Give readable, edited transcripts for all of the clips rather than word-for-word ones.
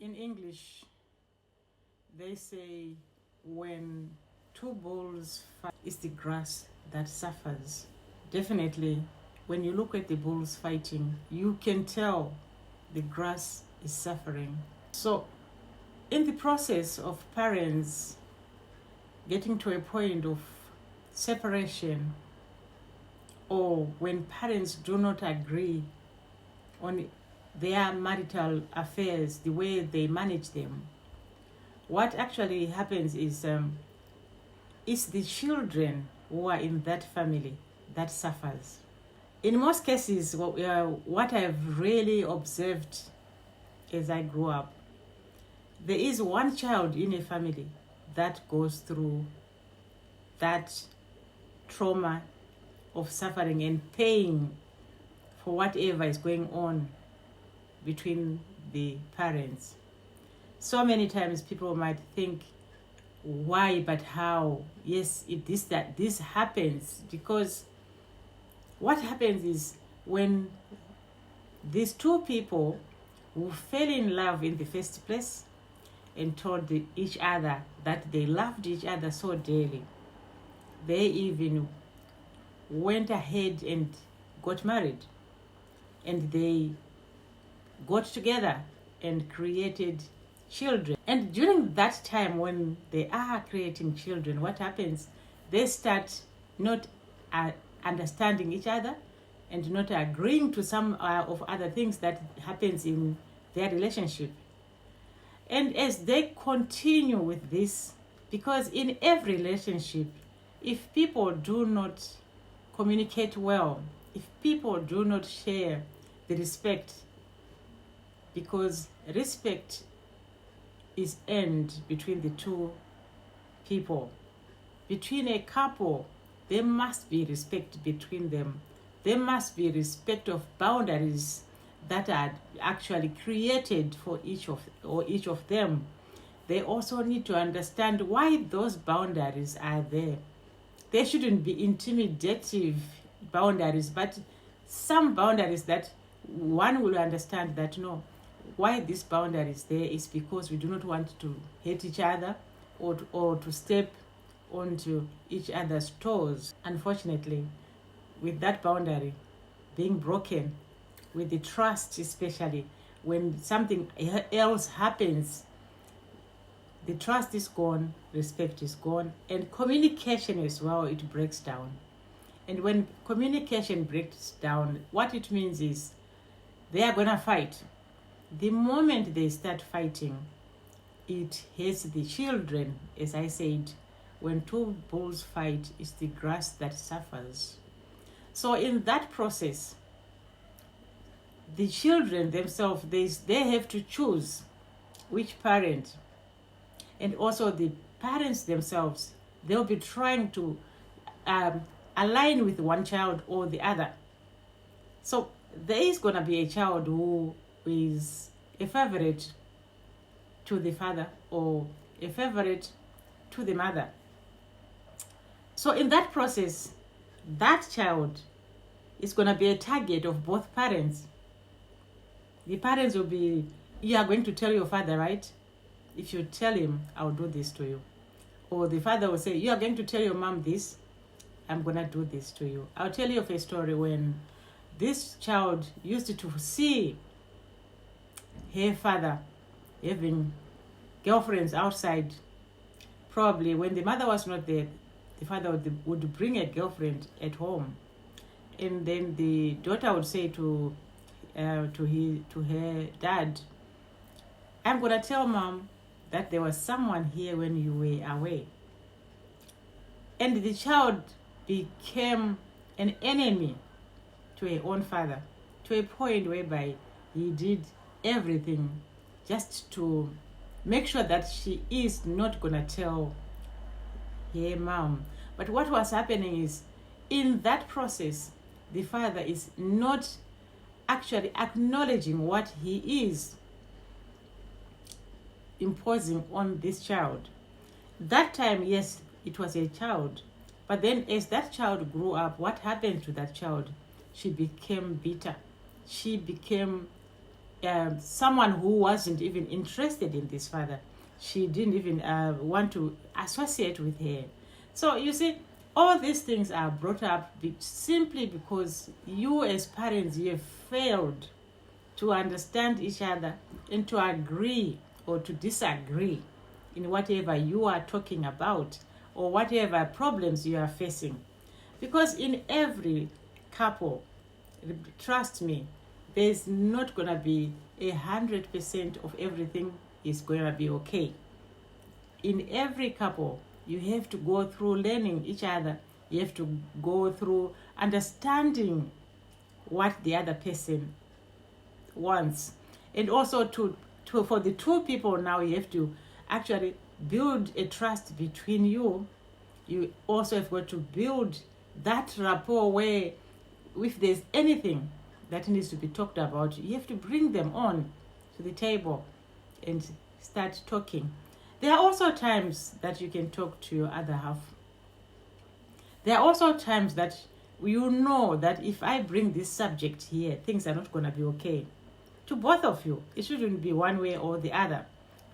In English, they say when two bulls fight, it's the grass that suffers. Definitely, when you look at the bulls fighting, you can tell the grass is suffering. So, in the process of parents getting to a point of separation, or when parents do not agree on their marital affairs, the way they manage them, what actually happens is it's the children who are in that family that suffers. In most cases, what I've really observed as I grew up, there is one child in a family that goes through that trauma of suffering and paying for whatever is going on between the parents. So many times people might think, why but how? Yes, this happens because what happens is when these two people who fell in love in the first place and told each other that they loved each other so dearly, they even went ahead and got married, and they got together and created children. And during that time when they are creating children, what happens? They start not understanding each other and not agreeing to some of other things that happens in their relationship. And as they continue with this, because in every relationship, if people do not communicate well, if people do not share the respect, because respect is earned between the two people. Between a couple, there must be respect between them. There must be respect of boundaries that are actually created for each of them. They also need to understand why those boundaries are there. They shouldn't be intimidative boundaries, but some boundaries that one will understand that no, why this boundary is there is because we do not want to hate each other or to step onto each other's toes. Unfortunately, with that boundary being broken, with the trust especially, when something else happens, the trust is gone, respect is gone, and communication as well, it breaks down. And when communication breaks down, what it means is they are going to fight. The moment they start fighting, it hurts the children. As I said, when two bulls fight, it's the grass that suffers. So in that process, the children themselves, they have to choose which parent. And also the parents themselves, they'll be trying to align with one child or the other. So there is going to be a child who is a favorite to the father or a favorite to the mother. So in that process, that child is going to be a target of both parents. The parents will be, you are going to tell your father, right? If you tell him, I'll do this to you. Or the father will say, you are going to tell your mom this, I'm going to do this to you. I'll tell you of a story when this child used to see her father having girlfriends outside. Probably when the mother was not there, the father would bring a girlfriend at home. And then the daughter would say to her dad, I'm going to tell mom that there was someone here when you were away. And the child became an enemy to her own father, to a point whereby he did everything just to make sure that she is not going to tell her mom. But what was happening is, in that process, the father is not actually acknowledging what he is imposing on this child. That time, yes, it was a child. But then as that child grew up, what happened to that child? She became bitter. She became someone who wasn't even interested in this father. She didn't even want to associate with her. So you see, all these things are brought up simply because you as parents, you have failed to understand each other and to agree or to disagree in whatever you are talking about or whatever problems you are facing. Because in every couple, trust me, there's not going to be 100% of everything is going to be okay. In every couple, you have to go through learning each other. You have to go through understanding what the other person wants. And also for the two people now, you have to actually build a trust between you. You also have got to build that rapport where if there's anything that needs to be talked about, you have to bring them on to the table and start talking. There are also times that you can talk to your other half. There are also times that you know that if I bring this subject here, things are not going to be okay. To both of you, it shouldn't be one way or the other.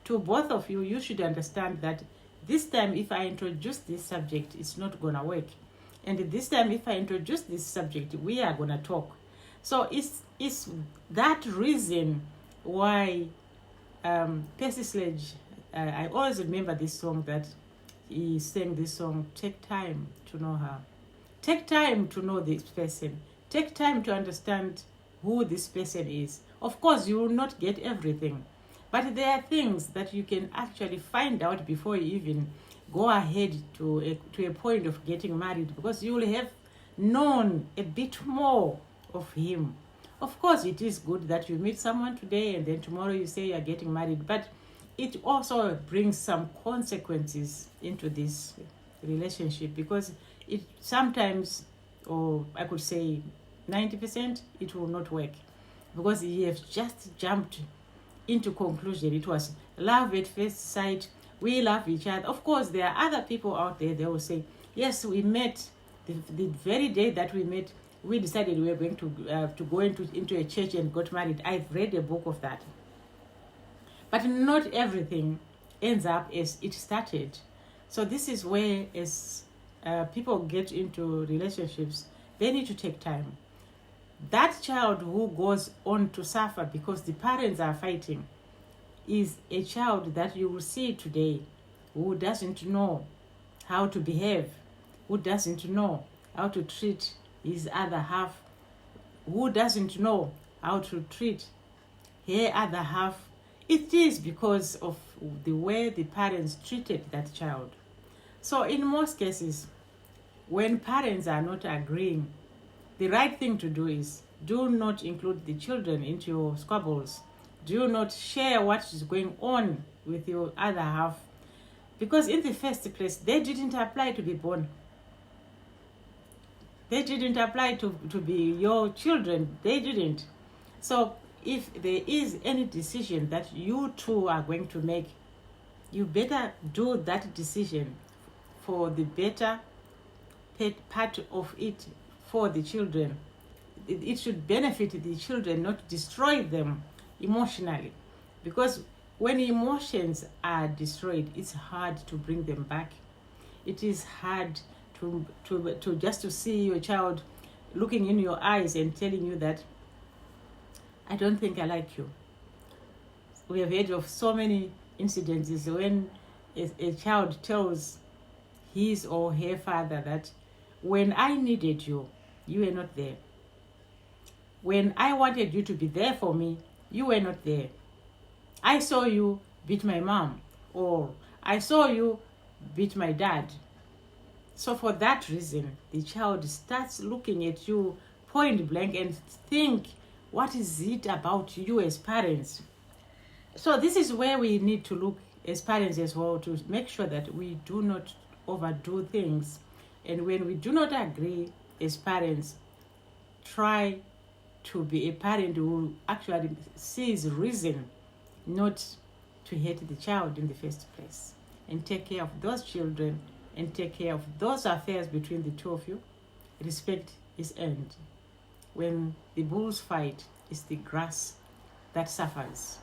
To both of you, you should understand that this time if I introduce this subject, it's not going to work. And this time if I introduce this subject, we are going to talk. So it's that reason why Percy Sledge, I always remember this song that he sang this song, take time to know her. Take time to know this person. Take time to understand who this person is. Of course, you will not get everything, but there are things that you can actually find out before you even go ahead to a point of getting married, because you will have known a bit more of him. Of course, it is good that you meet someone today and then tomorrow you say you're getting married, but it also brings some consequences into this relationship, because it sometimes, or I could say 90%, it will not work, because you have just jumped into conclusion. It was love at first sight. We love each other. Of course, there are other people out there, they will say, yes, we met the very day that we met, we decided we were going to go into a church and got married. I've read a book of that. But not everything ends up as it started. So this is where, as people get into relationships, they need to take time. That child who goes on to suffer because the parents are fighting is a child that you will see today who doesn't know how to behave, who doesn't know how to treat his other half, who doesn't know how to treat her other half. It is because of the way the parents treated that child. So in most cases, when parents are not agreeing, the right thing to do is do not include the children into your squabbles. Do not share what is going on with your other half, because in the first place, they didn't apply to be born. They didn't apply to be your children. They didn't. So if there is any decision that you two are going to make, you better do that decision for the better part of it for the children. It should benefit the children, not destroy them emotionally. Because when emotions are destroyed, it's hard to bring them back. It is hard to just to see your child looking in your eyes and telling you that, I don't think I like you. We have heard of so many incidences when a child tells his or her father that, when I needed you, you were not there. When I wanted you to be there for me, you were not there. I saw you beat my mom, or I saw you beat my dad. So for that reason, the child starts looking at you point blank and think, what is it about you as parents? So this is where we need to look as parents as well, to make sure that we do not overdo things. And when we do not agree as parents, try to be a parent who actually sees reason not to hate the child in the first place, and take care of those children and take care of those affairs between the two of you. Respect is earned. When the bulls fight, it's the grass that suffers.